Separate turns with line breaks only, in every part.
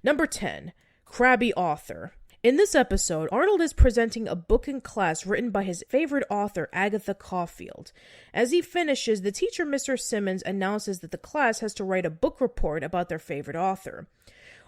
Number 10. Crabby Author. In this episode, Arnold is presenting a book in class written by his favorite author, Agatha Caulfield. As he finishes, the teacher, Mr. Simmons, announces that the class has to write a book report about their favorite author.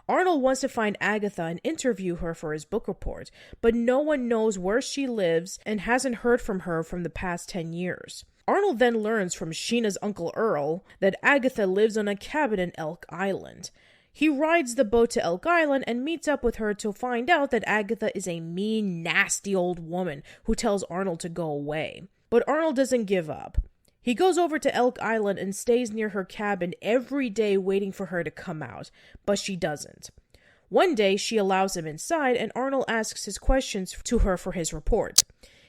Arnold wants to find Agatha and interview her for his book report, but no one knows where she lives and hasn't heard from her from the past 10 years. Arnold then learns from Sheena's Uncle Earl that Agatha lives on a cabin in Elk Island. He rides the boat to Elk Island and meets up with her to find out that Agatha is a mean, nasty old woman who tells Arnold to go away. But Arnold doesn't give up. He goes over to Elk Island and stays near her cabin every day waiting for her to come out, but she doesn't. One day, she allows him inside and Arnold asks his questions to her for his report.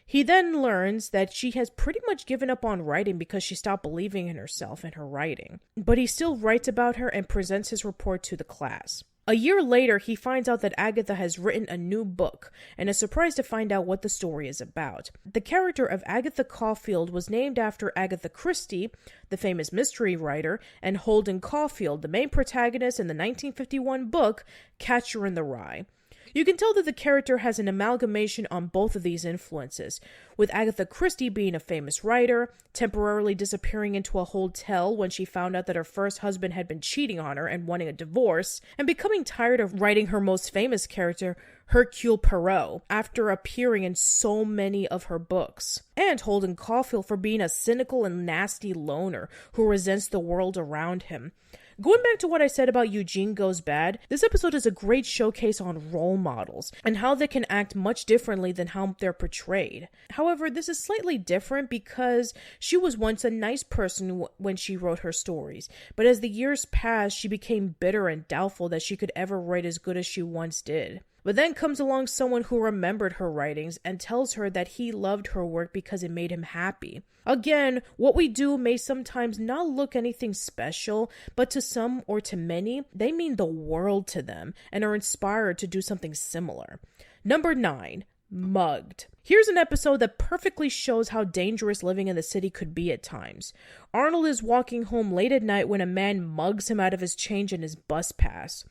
He then learns that she has pretty much given up on writing because she stopped believing in herself and her writing. But he still writes about her and presents his report to the class. A year later, he finds out that Agatha has written a new book and is surprised to find out what the story is about. The character of Agatha Caulfield was named after Agatha Christie, the famous mystery writer, and Holden Caulfield, the main protagonist in the 1951 book Catcher in the Rye. You can tell that the character has an amalgamation on both of these influences, with Agatha Christie being a famous writer, temporarily disappearing into a hotel when she found out that her first husband had been cheating on her and wanting a divorce, and becoming tired of writing her most famous character, Hercule Poirot, after appearing in so many of her books. And Holden Caulfield for being a cynical and nasty loner who resents the world around him. Going back to what I said about Eugene Goes Bad, this episode is a great showcase on role models and how they can act much differently than how they're portrayed. However, this is slightly different because she was once a nice person when she wrote her stories, but as the years passed, she became bitter and doubtful that she could ever write as good as she once did. But then comes along someone who remembered her writings and tells her that he loved her work because it made him happy. Again, what we do may sometimes not look anything special, but to some or to many, they mean the world to them and are inspired to do something similar. Number 9. Mugged. Here's an episode that perfectly shows how dangerous living in the city could be at times. Arnold is walking home late at night when a man mugs him out of his change and his bus pass.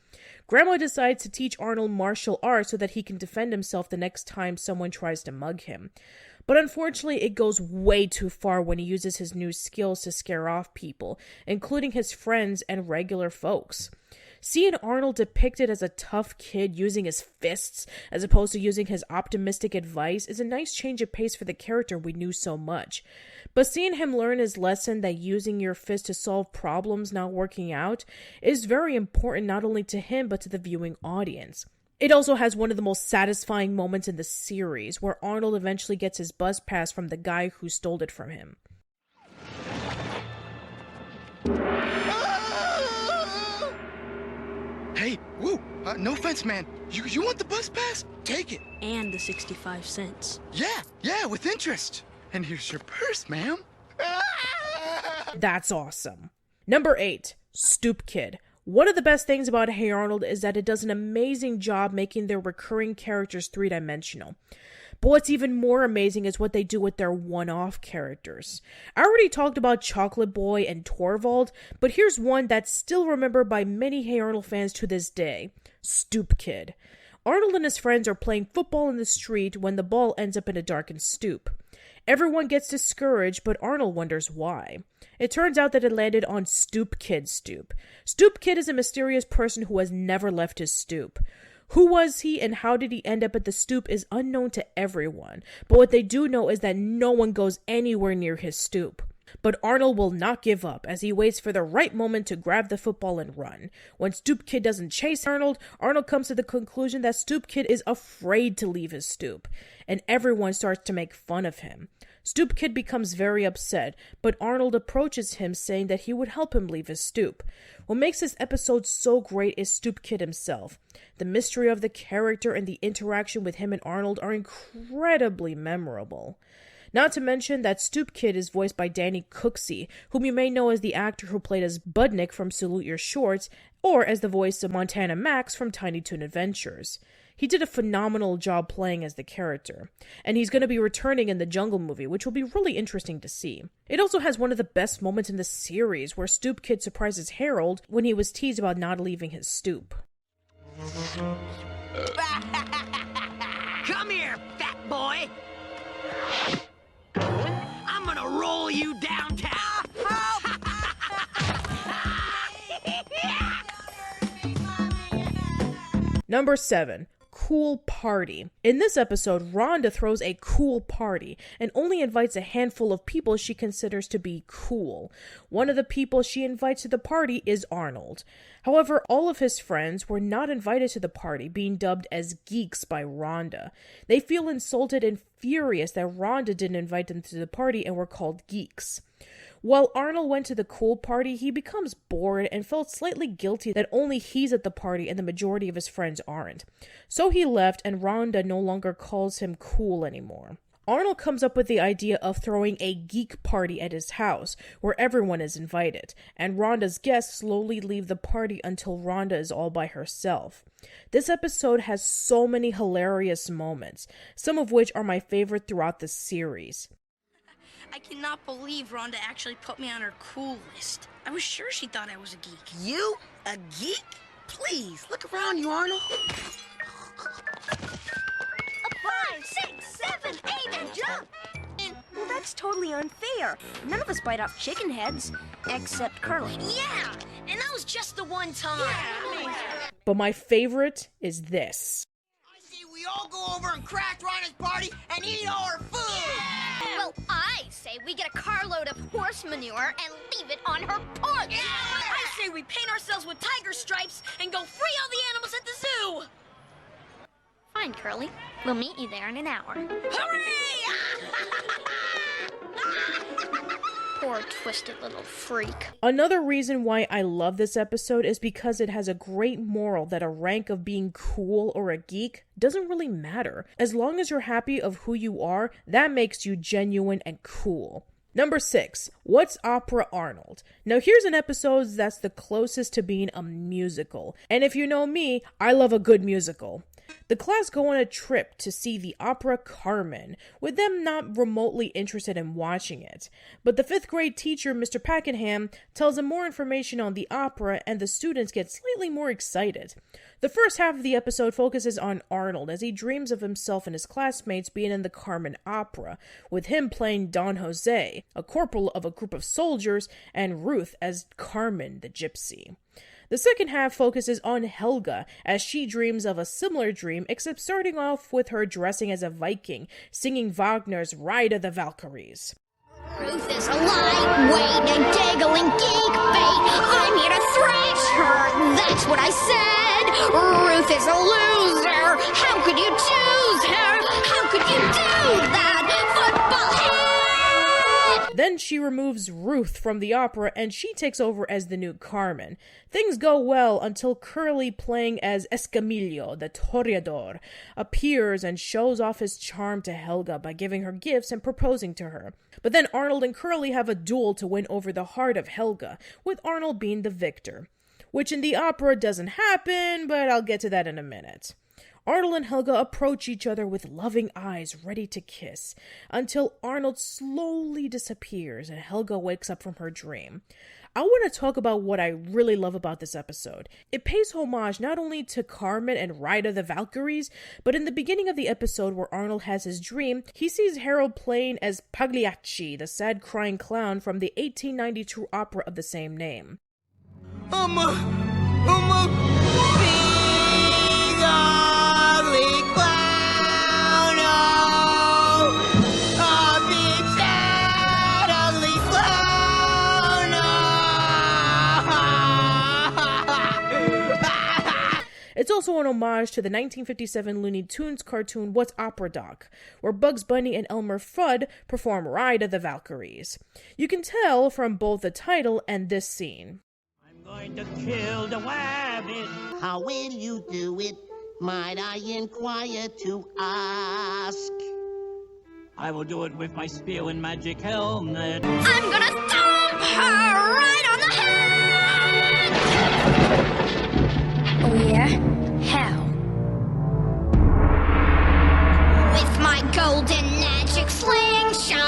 Grandma decides to teach Arnold martial arts so that he can defend himself the next time someone tries to mug him. But unfortunately, it goes way too far when he uses his new skills to scare off people, including his friends and regular folks. Seeing Arnold depicted as a tough kid using his fists as opposed to using his optimistic advice is a nice change of pace for the character we knew so much. But seeing him learn his lesson that using your fist to solve problems not working out is very important not only to him but to the viewing audience. It also has one of the most satisfying moments in the series, where Arnold eventually gets his bus pass from the guy who stole it from him.
Hey, woo, no offense, man. You want the bus pass? Take it.
And the 65 cents.
Yeah, with interest. And here's your purse, ma'am.
That's awesome. Number 8, Stoop Kid. One of the best things about Hey Arnold is that it does an amazing job making their recurring characters three-dimensional. But what's even more amazing is what they do with their one-off characters. I already talked about Chocolate Boy and Torvald, but here's one that's still remembered by many Hey Arnold fans to this day, Stoop Kid. Arnold and his friends are playing football in the street when the ball ends up in a darkened stoop. Everyone gets discouraged, but Arnold wonders why. It turns out that it landed on Stoop Kid's stoop. Stoop Kid is a mysterious person who has never left his stoop. Who was he and how did he end up at the stoop is unknown to everyone, but what they do know is that no one goes anywhere near his stoop. But Arnold will not give up as he waits for the right moment to grab the football and run. When Stoop Kid doesn't chase Arnold, Arnold comes to the conclusion that Stoop Kid is afraid to leave his stoop, and everyone starts to make fun of him. Stoop Kid becomes very upset, but Arnold approaches him saying that he would help him leave his stoop. What makes this episode so great is Stoop Kid himself. The mystery of the character and the interaction with him and Arnold are incredibly memorable. Not to mention that Stoop Kid is voiced by Danny Cooksey, whom you may know as the actor who played as Budnick from Salute Your Shorts, or as the voice of Montana Max from Tiny Toon Adventures. He did a phenomenal job playing as the character, and he's going to be returning in the Jungle movie, which will be really interesting to see. It also has one of the best moments in the series, where Stoop Kid surprises Harold when he was teased about not leaving his stoop.
Come here, fat boy. I'm gonna roll you downtown.
Number 7. Cool party. In this episode, Rhonda throws a cool party and only invites a handful of people she considers to be cool. One of the people she invites to the party is Arnold. However, all of his friends were not invited to the party, being dubbed as geeks by Rhonda. They feel insulted and furious that Rhonda didn't invite them to the party and were called geeks. While Arnold went to the cool party, he becomes bored and felt slightly guilty that only he's at the party and the majority of his friends aren't. So he left, and Rhonda no longer calls him cool anymore. Arnold comes up with the idea of throwing a geek party at his house, where everyone is invited, and Rhonda's guests slowly leave the party until Rhonda is all by herself. This episode has so many hilarious moments, some of which are my favorite throughout the series.
I cannot believe Rhonda actually put me on her cool list. I was sure she thought I was a geek.
You? A geek? Please, look around you, Arnold.
5, 6, 7, 8, and jump! Well, that's totally unfair. None of us bite off chicken heads, except Curly.
Yeah, and that was just the one time.
But my favorite is this.
I say we all go over and crash Rhonda's party and eat all her food.
Well, I say we get a carload of horse manure and leave it on her porch.
I say we paint ourselves with tiger stripes and go free all the animals at the zoo.
Fine, Curly. We'll meet you there in an hour.
Hooray!
Poor twisted little freak.
Another reason why I love this episode is because it has a great moral that a rank of being cool or a geek doesn't really matter. As long as you're happy of who you are, that makes you genuine and cool. Number 6, What's Opera Arnold? Now here's an episode that's the closest to being a musical. And if you know me, I love a good musical. The class go on a trip to see the opera Carmen, with them not remotely interested in watching it. But the 5th grade teacher, Mr. Pakenham, tells them more information on the opera, and the students get slightly more excited. The first half of the episode focuses on Arnold as he dreams of himself and his classmates being in the Carmen opera, with him playing Don Jose, a corporal of a group of soldiers, and Ruth as Carmen the gypsy. The second half focuses on Helga, as she dreams of a similar dream, except starting off with her dressing as a Viking, singing Wagner's Ride of the Valkyries.
Ruth is a lightweight and giggling geek bait. I'm here to thrash her, that's what I said. Ruth is a loser. How could you choose her? How could you do that? Football head!
Then she removes Ruth from the opera and she takes over as the new Carmen. Things go well until Curly, playing as Escamillo, the Toreador, appears and shows off his charm to Helga by giving her gifts and proposing to her. But then Arnold and Curly have a duel to win over the heart of Helga, with Arnold being the victor. Which in the opera doesn't happen, but I'll get to that in a minute. Arnold and Helga approach each other with loving eyes ready to kiss, until Arnold slowly disappears and Helga wakes up from her dream. I want to talk about what I really love about this episode. It pays homage not only to Carmen and Ride of the Valkyries, but in the beginning of the episode where Arnold has his dream, he sees Harold playing as Pagliacci, the sad crying clown from the 1892 opera of the same name.
Big ugly clown, oh, a big sad ugly clown.
It's also an homage to the 1957 Looney Tunes cartoon What's Opera Doc, where Bugs Bunny and Elmer Fudd perform Ride of the Valkyries. You can tell from both the title and this scene.
Going to kill the rabbit.
How will you do it? Might I inquire to ask?
I will do it with my spear and magic helmet.
I'm gonna thump her right on the head! Oh yeah? How? With my golden magic slingshot!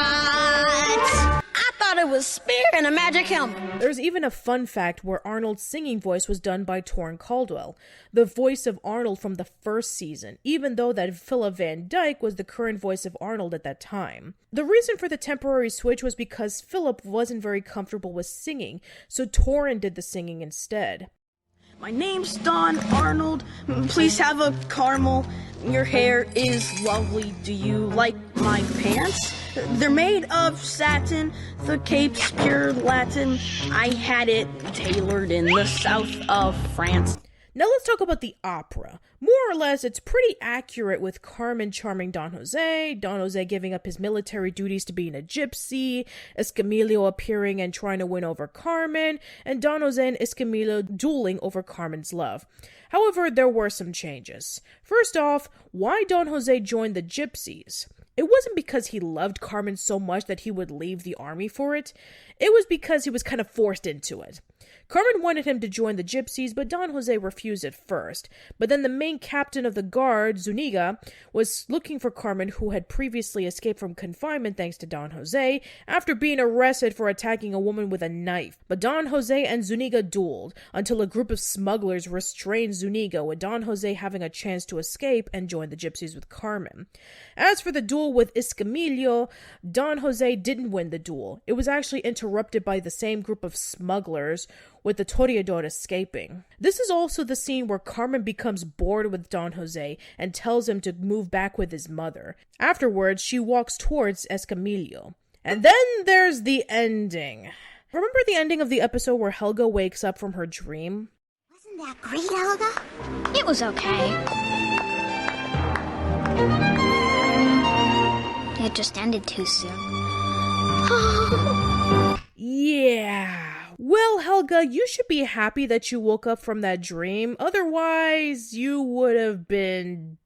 I thought it
with a spear and a magic helmet.
There's even a fun fact where Arnold's singing voice was done by Torrin Caldwell, the voice of Arnold from the first season, even though that Philip Van Dyke was the current voice of Arnold at that time. The reason for the temporary switch was because Philip wasn't very comfortable with singing, so Torrin did the singing instead.
My name's Don Arnold. Please have a caramel. Your hair is lovely. Do you like my pants? They're made of satin. The cape's pure Latin. I had it tailored in the south of France.
Now let's talk about the opera. More or less, it's pretty accurate with Carmen charming Don Jose giving up his military duties to being a gypsy, Escamillo appearing and trying to win over Carmen, and Don Jose and Escamillo dueling over Carmen's love. However, there were some changes. First off, why Don Jose joined the gypsies? It wasn't because he loved Carmen so much that he would leave the army for it. It was because he was kind of forced into it. Carmen wanted him to join the gypsies, but Don Jose refused at first. But then the main captain of the guard, Zuniga, was looking for Carmen, who had previously escaped from confinement thanks to Don Jose, after being arrested for attacking a woman with a knife. But Don Jose and Zuniga dueled, until a group of smugglers restrained Zuniga, with Don Jose having a chance to escape and join the gypsies with Carmen. As for the duel with Escamillo, Don Jose didn't win the duel. It was actually interrupted by the same group of smugglers, with the Toreador escaping. This is also the scene where Carmen becomes bored with Don Jose and tells him to move back with his mother. Afterwards, she walks towards Escamillo. And then there's the ending. Remember the ending of the episode where Helga wakes up from her dream?
Wasn't that great, Helga? It was okay. It just ended too soon.
Yeah. Well, Helga, you should be happy that you woke up from that dream. Otherwise, you would have been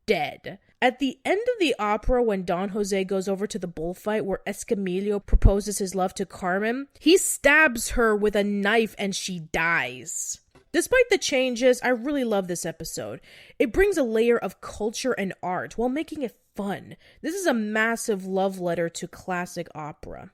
dead. At the end of the opera, when Don Jose goes over to the bullfight where Escamillo proposes his love to Carmen, he stabs her with a knife and she dies. Despite the changes, I really love this episode. It brings a layer of culture and art while making it fun. This is a massive love letter to classic opera.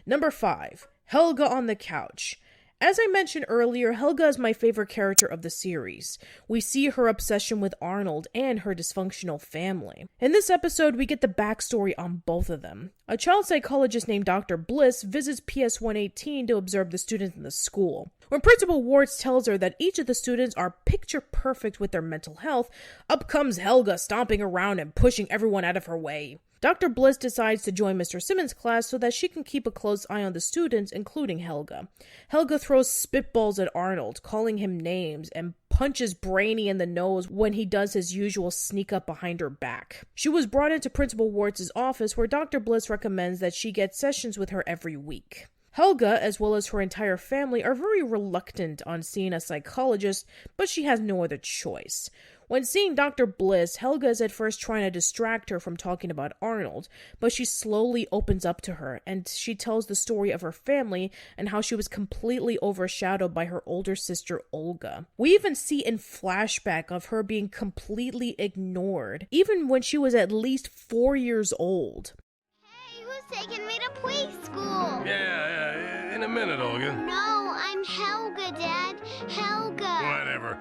Number 5. Helga on the couch. As I mentioned earlier, Helga is my favorite character of the series. We see her obsession with Arnold and her dysfunctional family. In this episode, we get the backstory on both of them. A child psychologist named Dr. Bliss visits PS-118 to observe the students in the school. When Principal Wards tells her that each of the students are picture perfect with their mental health, up comes Helga stomping around and pushing everyone out of her way. Dr. Bliss decides to join Mr. Simmons' class so that she can keep a close eye on the students, including Helga. Helga throws spitballs at Arnold, calling him names, and punches Brainy in the nose when he does his usual sneak up behind her back. She was brought into Principal Wards' office where Dr. Bliss recommends that she get sessions with her every week. Helga, as well as her entire family, are very reluctant on seeing a psychologist, but she has no other choice. When seeing Dr. Bliss, Helga is at first trying to distract her from talking about Arnold, but she slowly opens up to her, and she tells the story of her family and how she was completely overshadowed by her older sister Olga. We even see in flashback of her being completely ignored, even when she was at least 4 years old.
Hey, who's taking me to preschool?
Yeah, in a minute, Olga.
No, I'm Helga, Dad. Helga.
Whatever.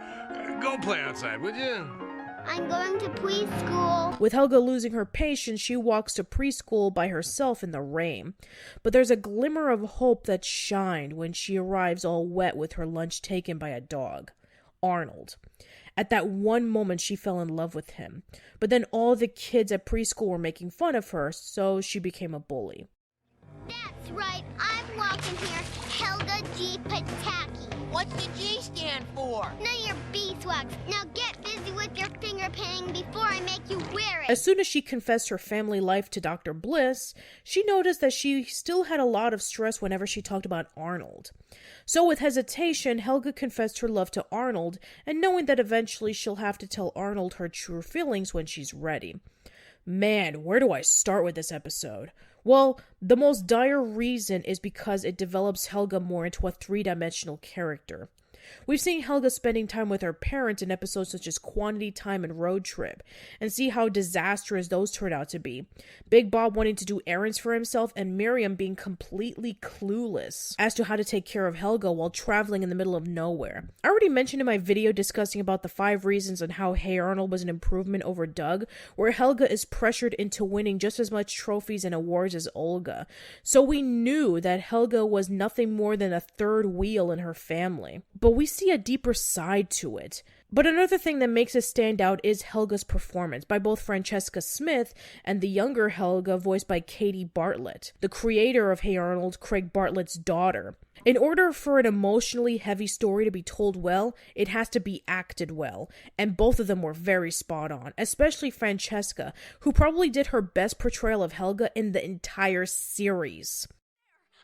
Go play outside, would you?
I'm going to preschool.
With Helga losing her patience, she walks to preschool by herself in the rain. But there's a glimmer of hope that shined when she arrives all wet with her lunch taken by a dog, Arnold. At that one moment, she fell in love with him. But then all the kids at preschool were making fun of her, so she became a bully.
That's right, I'm walking here, Helga G. Pataki.
What's the G stand for?
None of your beeswax. Now get busy with your finger painting before I make you wear it.
As soon as she confessed her family life to Dr. Bliss, she noticed that she still had a lot of stress whenever she talked about Arnold. So with hesitation, Helga confessed her love to Arnold, and knowing that eventually she'll have to tell Arnold her true feelings when she's ready. Man, where do I start with this episode? Well, the most dire reason is because it develops Helga more into a three-dimensional character. We've seen Helga spending time with her parents in episodes such as Quantity Time and Road Trip, and see how disastrous those turned out to be. Big Bob wanting to do errands for himself, and Miriam being completely clueless as to how to take care of Helga while traveling in the middle of nowhere. I already mentioned in my video discussing about the 5 reasons on how Hey Arnold was an improvement over Doug, where Helga is pressured into winning just as much trophies and awards as Olga. So we knew that Helga was nothing more than a third wheel in her family. But we see a deeper side to it. But another thing that makes it stand out is Helga's performance by both Francesca Smith and the younger Helga voiced by Katie Bartlett, the creator of Hey Arnold, Craig Bartlett's daughter. In order for an emotionally heavy story to be told well, it has to be acted well, and both of them were very spot on, especially Francesca, who probably did her best portrayal of Helga in the entire series.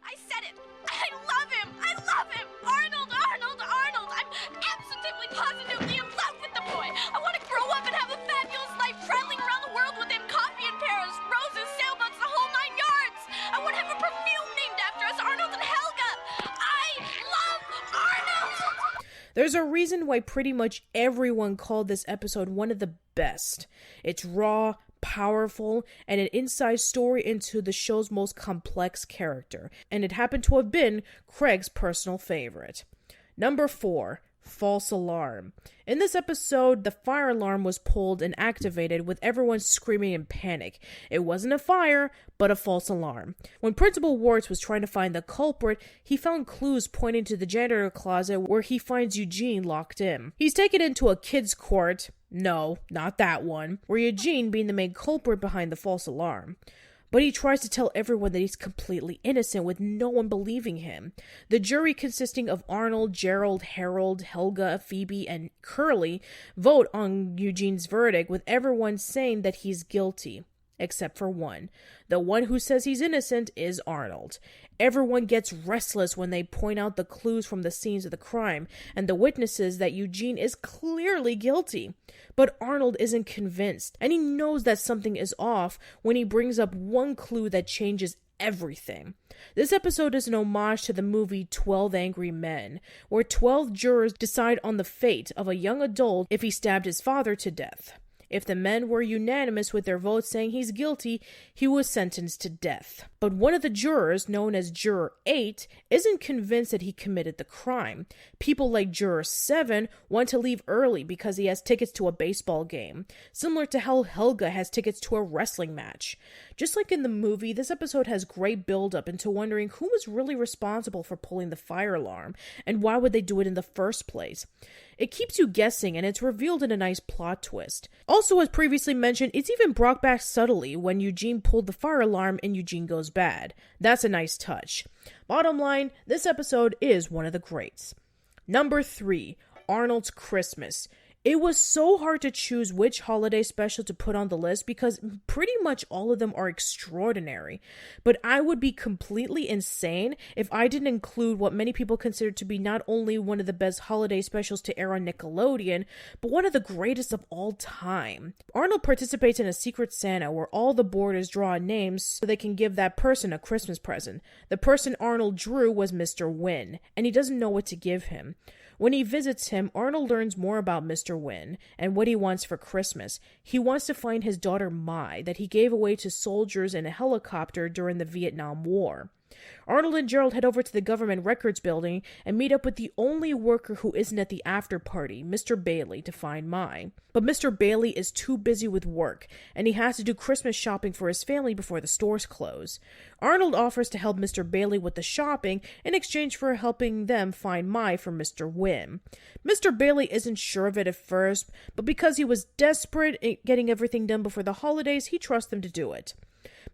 I said it! I love him! I love him! Arnold, Arnold, Arnold! I'm absolutely positively in love with the boy! I want to grow up and have a fabulous life traveling around the world with him, coffee in Paris, roses, sailboats, the whole 9 yards! I want to have a perfume named after us, Arnold and Helga! I love Arnold!
There's a reason why pretty much everyone called this episode one of the best. It's raw, powerful, and an inside story into the show's most complex character, and it happened to have been Craig's personal favorite. Number 4, false alarm. In this episode, the fire alarm was pulled and activated with everyone screaming in panic. It wasn't a fire, but a false alarm. When Principal Wards was trying to find the culprit, he found clues pointing to the janitor closet where he finds Eugene locked in. He's taken into a kid's court. No, not that one, where Eugene being the main culprit behind the false alarm. But he tries to tell everyone that he's completely innocent with no one believing him. The jury, consisting of Arnold, Gerald, Harold, Helga, Phoebe, and Curly, vote on Eugene's verdict with everyone saying that he's guilty. Except for one. The one who says he's innocent is Arnold. Everyone gets restless when they point out the clues from the scenes of the crime and the witnesses that Eugene is clearly guilty. But Arnold isn't convinced, and he knows that something is off when he brings up one clue that changes everything. This episode is an homage to the movie 12 Angry Men, where 12 jurors decide on the fate of a young adult if he stabbed his father to death. If the men were unanimous with their votes saying he's guilty, he was sentenced to death. But one of the jurors, known as Juror 8, isn't convinced that he committed the crime. People like Juror 7 want to leave early because he has tickets to a baseball game, similar to how Helga has tickets to a wrestling match. Just like in the movie, this episode has great build-up into wondering who was really responsible for pulling the fire alarm, and why would they do it in the first place. It keeps you guessing, and it's revealed in a nice plot twist. Also, as previously mentioned, it's even brought back subtly when Eugene pulled the fire alarm and Eugene goes bad. That's a nice touch. Bottom line, this episode is one of the greats. Number 3, Arnold's Christmas. It was so hard to choose which holiday special to put on the list because pretty much all of them are extraordinary. But I would be completely insane if I didn't include what many people consider to be not only one of the best holiday specials to air on Nickelodeon, but one of the greatest of all time. Arnold participates in a Secret Santa where all the boarders draw names so they can give that person a Christmas present. The person Arnold drew was Mr. Wynn, and he doesn't know what to give him. When he visits him, Arnold learns more about Mr. Wynn and what he wants for Christmas. He wants to find his daughter Mai that he gave away to soldiers in a helicopter during the Vietnam War. Arnold and Gerald head over to the government records building and meet up with the only worker who isn't at the after party, Mr. Bailey, to find Mai. But Mr. Bailey is too busy with work, and he has to do Christmas shopping for his family before the stores close. Arnold offers to help Mr. Bailey with the shopping in exchange for helping them find Mai for Mr. Wynn. Mr. Bailey isn't sure of it at first, but because he was desperate at getting everything done before the holidays, he trusts them to do it.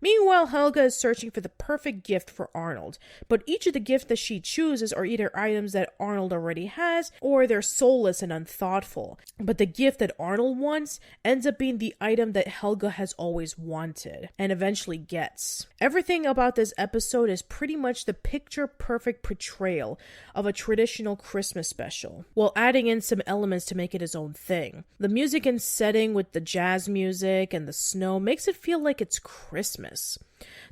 Meanwhile, Helga is searching for the perfect gift for Arnold, but each of the gifts that she chooses are either items that Arnold already has, or they're soulless and unthoughtful. But the gift that Arnold wants ends up being the item that Helga has always wanted, and eventually gets. Everything about this episode is pretty much the picture-perfect portrayal of a traditional Christmas special, while adding in some elements to make it his own thing. The music and setting with the jazz music and the snow makes it feel like it's Christmas.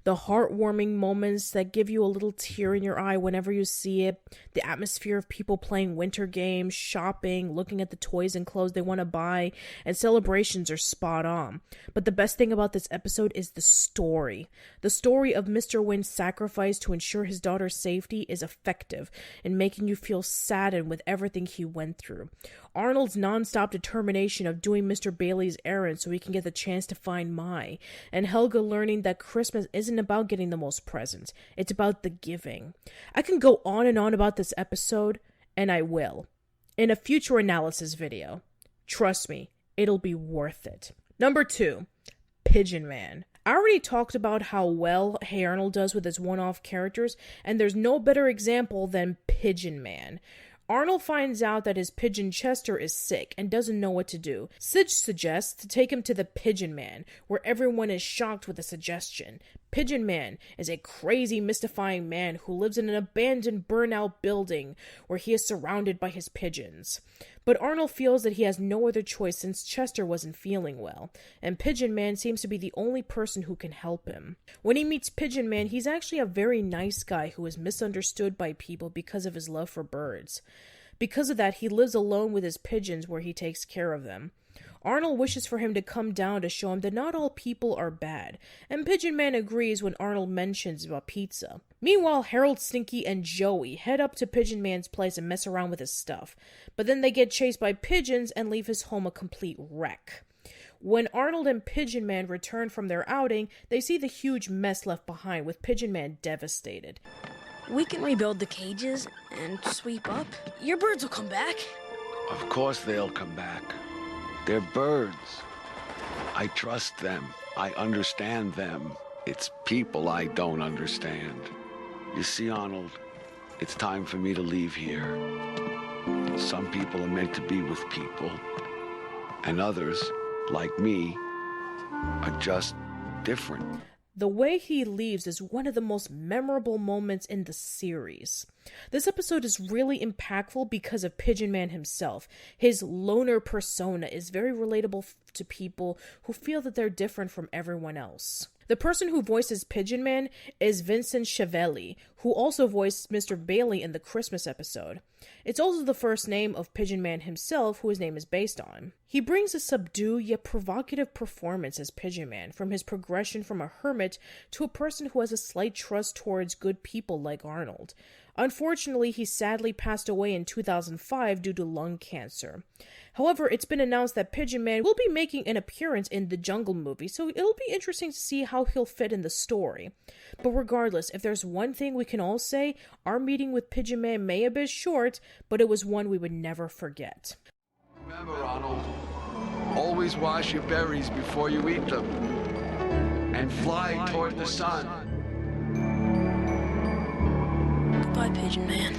The heartwarming moments that give you a little tear in your eye whenever you see it, the atmosphere of people playing winter games, shopping, looking at the toys and clothes they want to buy, and celebrations are spot on. But the best thing about this episode is the story. The story of Mr. Wynn's sacrifice to ensure his daughter's safety is effective in making you feel saddened with everything he went through. Arnold's non-stop determination of doing Mr. Bailey's errand so he can get the chance to find Mai, and Helga learning that Christmas isn't about getting the most presents, it's about the giving. I can go on and on about this episode, and I will, in a future analysis video. Trust me, it'll be worth it. Number 2, Pigeon Man. I already talked about how well Hey Arnold does with his one-off characters, and there's no better example than Pigeon Man. Arnold finds out that his pigeon Chester is sick and doesn't know what to do. Sid suggests to take him to the Pigeon Man, where everyone is shocked with the suggestion. Pigeon Man is a crazy, mystifying man who lives in an abandoned, burnout building where he is surrounded by his pigeons. But Arnold feels that he has no other choice since Chester wasn't feeling well, and Pigeon Man seems to be the only person who can help him. When he meets Pigeon Man, he's actually a very nice guy who is misunderstood by people because of his love for birds. Because of that, he lives alone with his pigeons where he takes care of them. Arnold wishes for him to come down to show him that not all people are bad, and Pigeon Man agrees when Arnold mentions about pizza. Meanwhile, Harold, Stinky, and Joey head up to Pigeon Man's place and mess around with his stuff, but then they get chased by pigeons and leave his home a complete wreck. When Arnold and Pigeon Man return from their outing, they see the huge mess left behind, with Pigeon Man devastated.
We can rebuild the cages and sweep up. Your birds will come back.
Of course they'll come back. They're birds. I trust them. I understand them. It's people I don't understand. You see, Arnold, it's time for me to leave here. Some people are meant to be with people, and others, like me, are just different.
The way he leaves is one of the most memorable moments in the series. This episode is really impactful because of Pigeon Man himself. His loner persona is very relatable to people who feel that they're different from everyone else. The person who voices Pigeon Man is Vincent Schiavelli, who also voiced Mr. Bailey in the Christmas episode. It's also the first name of Pigeon Man himself, who his name is based on. He brings a subdued yet provocative performance as Pigeon Man, from his progression from a hermit to a person who has a slight trust towards good people like Arnold. Unfortunately, he sadly passed away in 2005 due to lung cancer. However, it's been announced that Pigeon Man will be making an appearance in the Jungle movie, so it'll be interesting to see how he'll fit in the story. But regardless, if there's one thing we can all say, our meeting with Pigeon Man may have been short, but it was one we would never forget.
Remember, Arnold, always wash your berries before you eat them, and fly toward the sun.
Goodbye, Pigeon Man.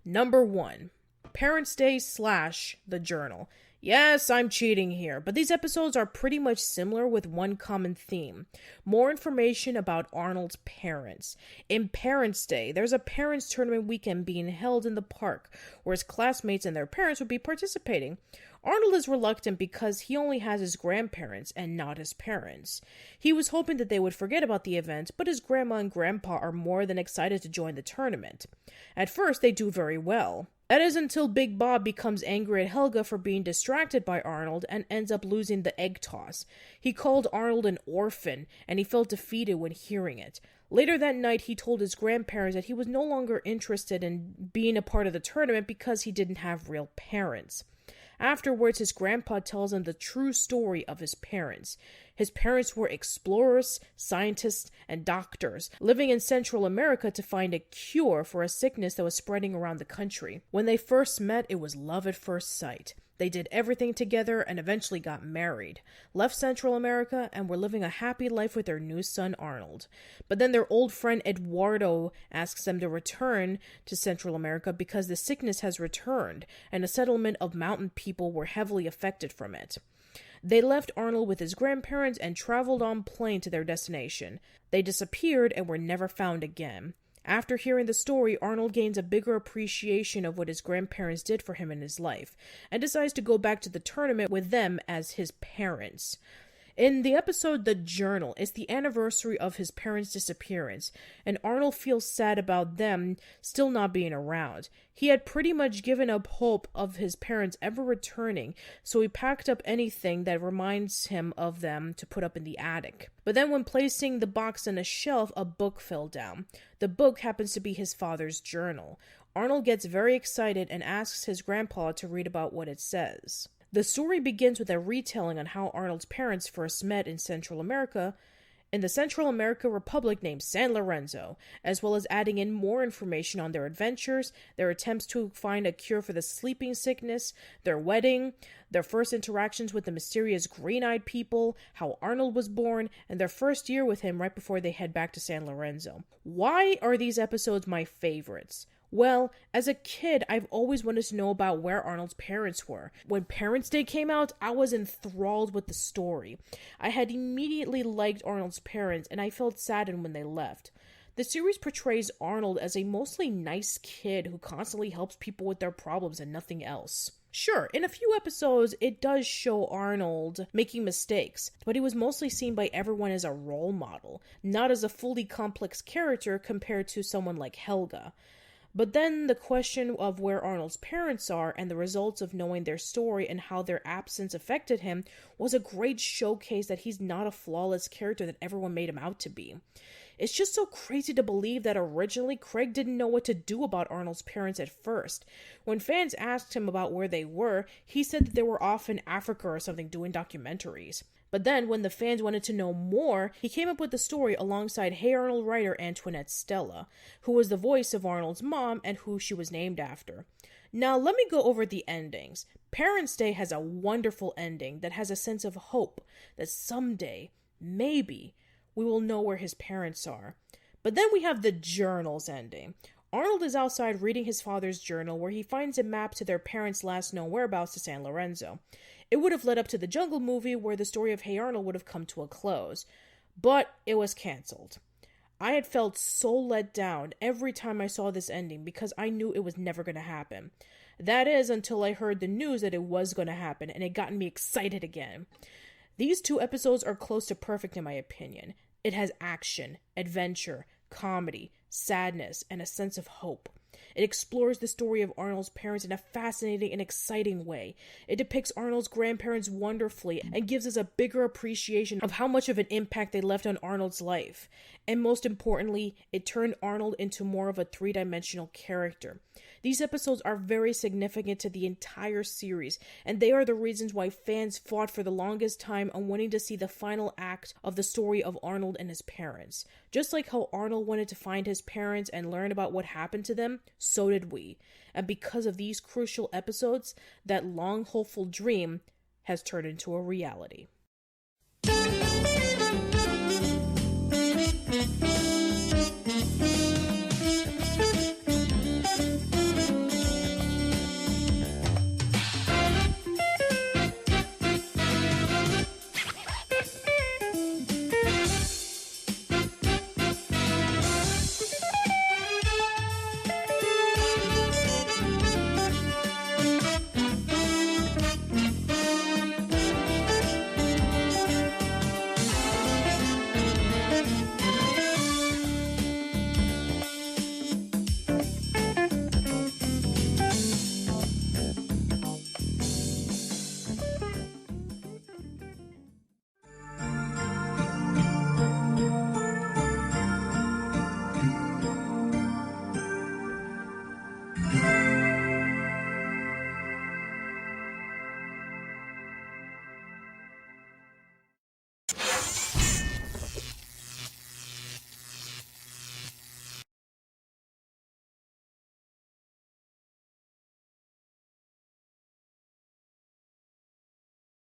Number 1. Parents' Day / The Journal. Yes, I'm cheating here, but these episodes are pretty much similar with one common theme. More information about Arnold's parents. In Parents' Day, there's a parents' tournament weekend being held in the park, where his classmates and their parents would be participating. Arnold is reluctant because he only has his grandparents and not his parents. He was hoping that they would forget about the event, but his grandma and grandpa are more than excited to join the tournament. At first, they do very well. That is until Big Bob becomes angry at Helga for being distracted by Arnold and ends up losing the egg toss. He called Arnold an orphan, and he felt defeated when hearing it. Later that night, he told his grandparents that he was no longer interested in being a part of the tournament because he didn't have real parents. Afterwards, his grandpa tells him the true story of his parents. His parents were explorers, scientists, and doctors, living in Central America to find a cure for a sickness that was spreading around the country. When they first met, it was love at first sight. They did everything together and eventually got married, left Central America, and were living a happy life with their new son Arnold. But then their old friend Eduardo asks them to return to Central America because the sickness has returned, and a settlement of mountain people were heavily affected from it. They left Arnold with his grandparents and traveled on plane to their destination. They disappeared and were never found again. After hearing the story, Arnold gains a bigger appreciation of what his grandparents did for him in his life, and decides to go back to the tournament with them as his parents. In the episode The Journal, it's the anniversary of his parents' disappearance, and Arnold feels sad about them still not being around. He had pretty much given up hope of his parents ever returning, so he packed up anything that reminds him of them to put up in the attic. But then when placing the box on a shelf, a book fell down. The book happens to be his father's journal. Arnold gets very excited and asks his grandpa to read about what it says. The story begins with a retelling on how Arnold's parents first met in the Central America Republic named San Lorenzo, as well as adding in more information on their adventures, their attempts to find a cure for the sleeping sickness, their wedding, their first interactions with the mysterious green-eyed people, how Arnold was born, and their first year with him right before they head back to San Lorenzo. Why are these episodes my favorites? Well, as a kid, I've always wanted to know about where Arnold's parents were. When Parents' Day came out, I was enthralled with the story. I had immediately liked Arnold's parents, and I felt saddened when they left. The series portrays Arnold as a mostly nice kid who constantly helps people with their problems and nothing else. Sure, in a few episodes, it does show Arnold making mistakes, but he was mostly seen by everyone as a role model, not as a fully complex character compared to someone like Helga. But then the question of where Arnold's parents are and the results of knowing their story and how their absence affected him was a great showcase that he's not a flawless character that everyone made him out to be. It's just so crazy to believe that originally Craig didn't know what to do about Arnold's parents at first. When fans asked him about where they were, he said that they were off in Africa or something doing documentaries. But then, when the fans wanted to know more, he came up with the story alongside Hey Arnold writer Antoinette Stella, who was the voice of Arnold's mom and who she was named after. Now, let me go over the endings. Parents' Day has a wonderful ending that has a sense of hope that someday, maybe, we will know where his parents are. But then we have the Journal's ending. Arnold is outside reading his father's journal where he finds a map to their parents' last known whereabouts to San Lorenzo. It would have led up to the Jungle movie where the story of Hey Arnold would have come to a close, but it was cancelled. I had felt so let down every time I saw this ending because I knew it was never going to happen. That is until I heard the news that it was going to happen, and it got me excited again. These 2 episodes are close to perfect in my opinion. It has action, adventure, comedy, sadness, and a sense of hope. It explores the story of Arnold's parents in a fascinating and exciting way. It depicts Arnold's grandparents wonderfully and gives us a bigger appreciation of how much of an impact they left on Arnold's life. And most importantly, it turned Arnold into more of a 3-dimensional character. These episodes are very significant to the entire series, and they are the reasons why fans fought for the longest time on wanting to see the final act of the story of Arnold and his parents. Just like how Arnold wanted to find his parents and learn about what happened to them, so did we. And because of these crucial episodes, that long hopeful dream has turned into a reality.